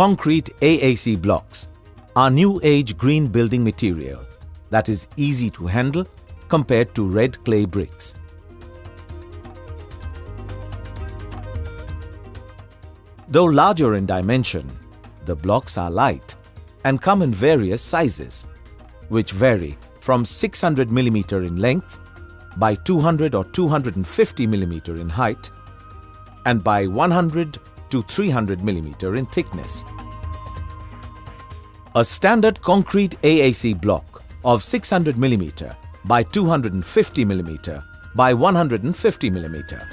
Concrete AAC blocks are new age green building material that is easy to handle compared to red clay bricks. Though larger in dimension, the blocks are light and come in various sizes, which vary from 600 mm in length by 200 or 250 mm in height and by 100 to 300 mm in thickness. A standard concrete AAC block of 600 mm by 250 mm by 150 mm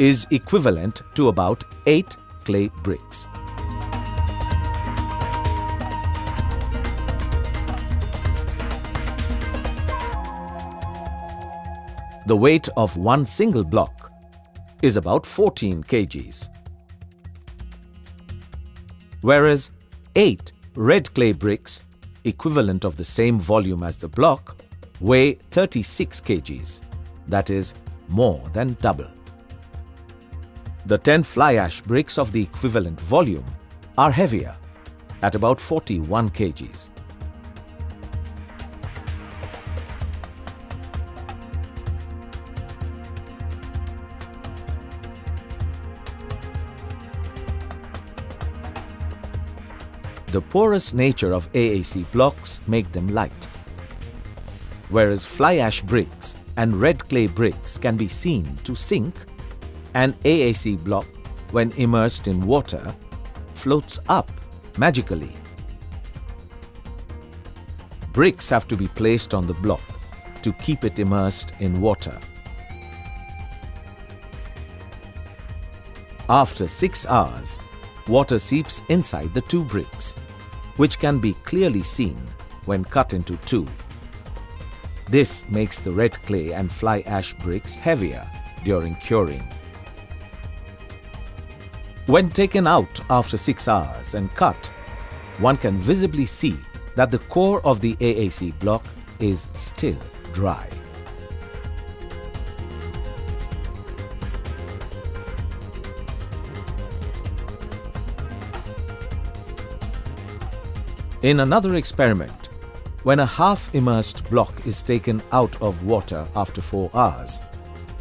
is equivalent to about 8 clay bricks. The weight of one single block is about 14 kgs, whereas 8 red clay bricks, equivalent of the same volume as the block, weigh 36 kgs, that is, more than double. The 10 fly ash bricks of the equivalent volume are heavier, at about 41 kgs. The porous nature of AAC blocks make them light, whereas fly ash bricks and red clay bricks can be seen to sink. An AAC block, when immersed in water, floats up magically. Bricks have to be placed on the block to keep it immersed in water. After 6 hours, water seeps inside the 2 bricks, which can be clearly seen when cut into 2. This makes the red clay and fly ash bricks heavier during curing. When taken out after 6 hours and cut, one can visibly see that the core of the AAC block is still dry. In another experiment, when a half-immersed block is taken out of water after 4 hours,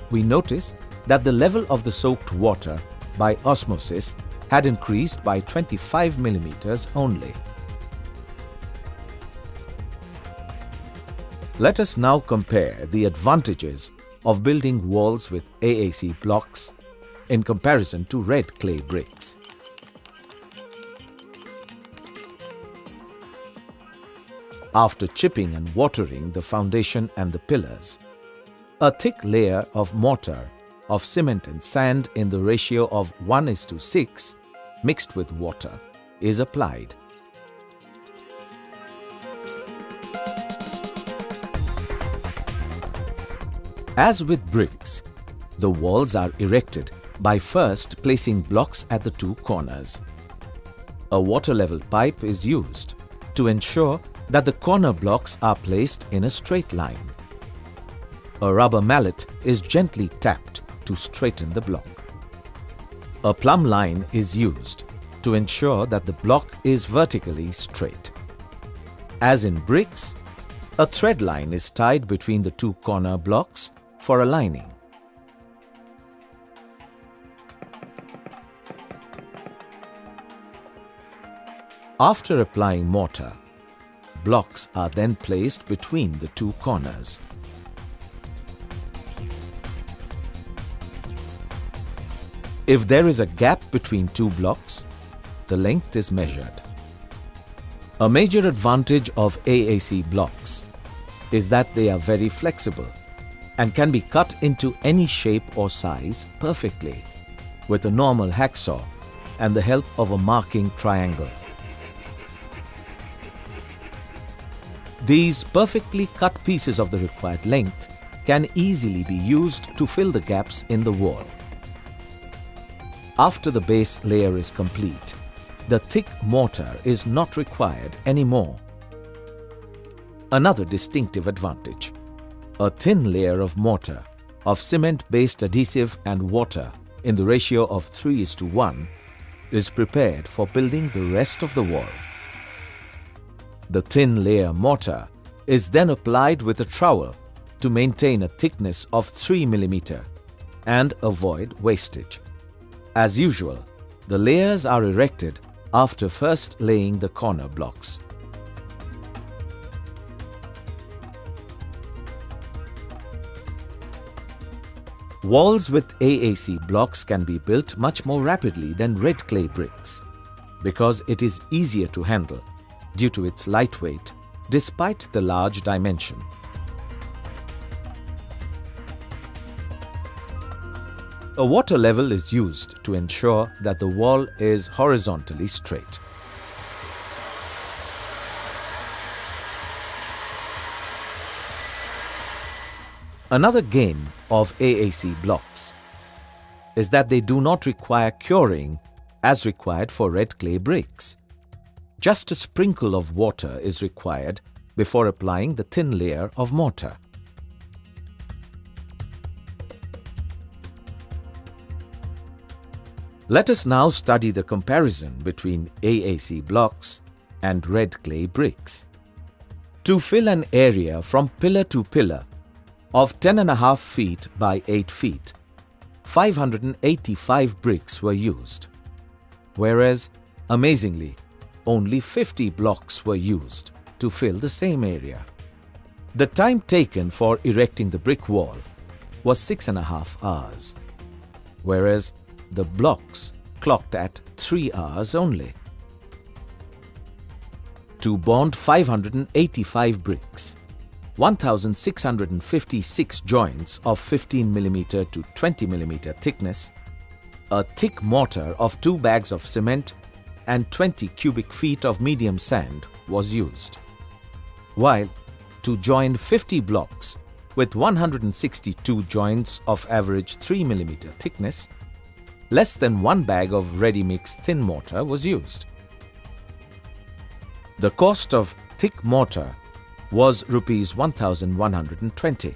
we notice that the level of the soaked water by osmosis had increased by 25 mm only. Let us now compare the advantages of building walls with AAC blocks in comparison to red clay bricks. After chipping and watering the foundation and the pillars, a thick layer of mortar of cement and sand in the ratio of 1:6 mixed with water is applied. As with bricks, the walls are erected by first placing blocks at the 2 corners. A water level pipe is used to ensure that the corner blocks are placed in a straight line. A rubber mallet is gently tapped to straighten the block. A plumb line is used to ensure that the block is vertically straight. As in bricks, a thread line is tied between the 2 corner blocks for aligning. After applying mortar, blocks are then placed between the 2 corners. If there is a gap between 2 blocks, the length is measured. A major advantage of AAC blocks is that they are very flexible and can be cut into any shape or size perfectly with a normal hacksaw and the help of a marking triangle. These perfectly cut pieces of the required length can easily be used to fill the gaps in the wall. After the base layer is complete, the thick mortar is not required anymore. Another distinctive advantage: a thin layer of mortar of cement-based adhesive and water in the ratio of 3:1 is prepared for building the rest of the wall. The thin layer mortar is then applied with a trowel to maintain a thickness of 3 mm and avoid wastage. As usual, the layers are erected after first laying the corner blocks. Walls with AAC blocks can be built much more rapidly than red clay bricks because it is easier to handle due to its lightweight despite the large dimension. A water level is used to ensure that the wall is horizontally straight. Another gain of AAC blocks is that they do not require curing as required for red clay bricks. Just a sprinkle of water is required before applying the thin layer of mortar. Let us now study the comparison between AAC blocks and red clay bricks. To fill an area from pillar to pillar of 10.5 feet by 8 feet, 585 bricks were used, whereas, amazingly, only 50 blocks were used to fill the same area. The time taken for erecting the brick wall was 6.5 hours, whereas the blocks clocked at 3 hours only. To bond 585 bricks, 1,656 joints of 15 mm to 20 mm thickness, a thick mortar of 2 bags of cement and 20 cubic feet of medium sand was used. While to join 50 blocks with 162 joints of average 3 mm thickness, less than 1 bag of ready-mix thin mortar was used. The cost of thick mortar was Rs 1,120,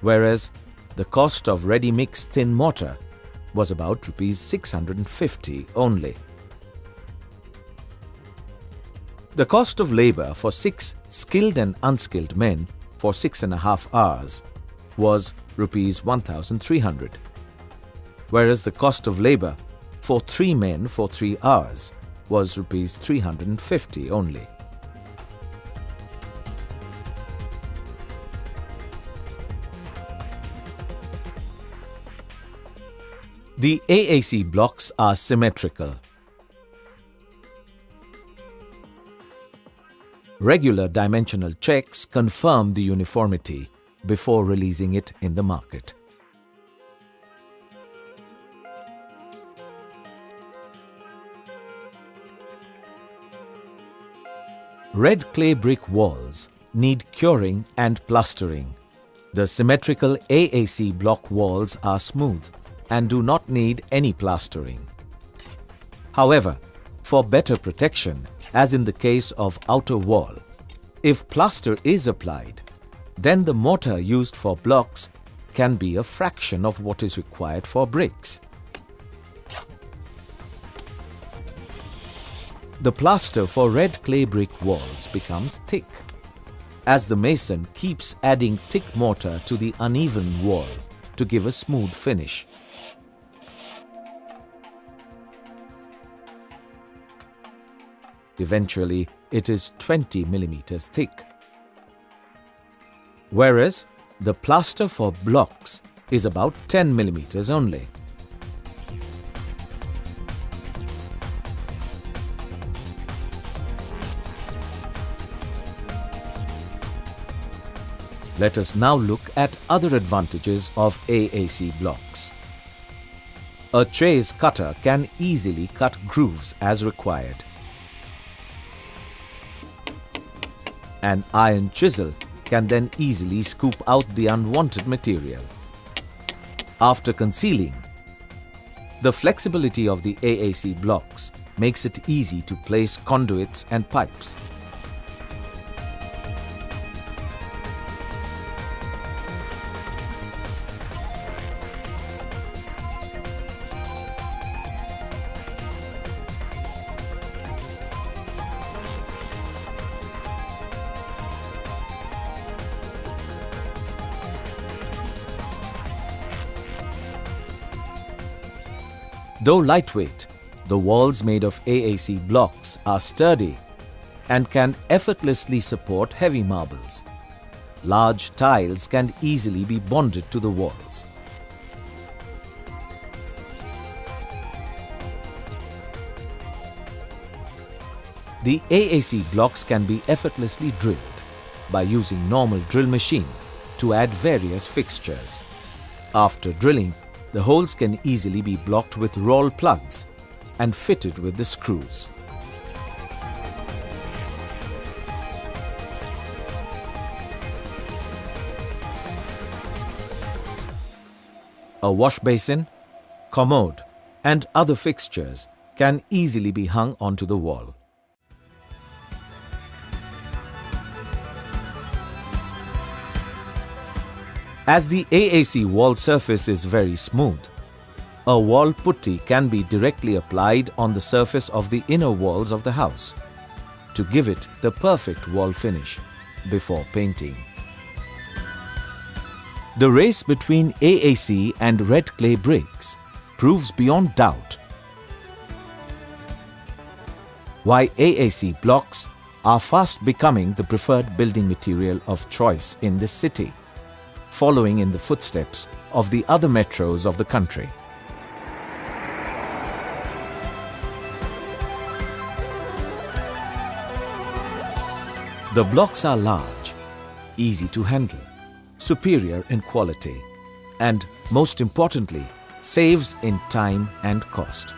whereas the cost of ready-mix thin mortar was about Rs 650 only. The cost of labour for 6 skilled and unskilled men for 6.5 hours was Rs 1,300, whereas the cost of labour for 3 men for 3 hours was Rs 350 only. The AAC blocks are symmetrical. Regular dimensional checks confirm the uniformity before releasing it in the market. Red clay brick walls need curing and plastering. The symmetrical AAC block walls are smooth and do not need any plastering. However, for better protection, as in the case of outer wall, if plaster is applied, then the mortar used for blocks can be a fraction of what is required for bricks. The plaster for red clay brick walls becomes thick, as the mason keeps adding thick mortar to the uneven wall to give a smooth finish. Eventually, it is 20 mm thick, whereas the plaster for blocks is about 10 mm only. Let us now look at other advantages of AAC blocks. A chase cutter can easily cut grooves as required. An iron chisel can then easily scoop out the unwanted material. After concealing, the flexibility of the AAC blocks makes it easy to place conduits and pipes. Though lightweight, the walls made of AAC blocks are sturdy and can effortlessly support heavy marbles. Large tiles can easily be bonded to the walls. The AAC blocks can be effortlessly drilled by using normal drill machine to add various fixtures. After drilling, the holes can easily be blocked with roll plugs and fitted with the screws. A wash basin, commode and other fixtures can easily be hung onto the wall. As the AAC wall surface is very smooth, a wall putty can be directly applied on the surface of the inner walls of the house to give it the perfect wall finish before painting. The race between AAC and red clay bricks proves beyond doubt why AAC blocks are fast becoming the preferred building material of choice in this city, following in the footsteps of the other metros of the country. The blocks are large, easy to handle, superior in quality, and most importantly, saves in time and cost.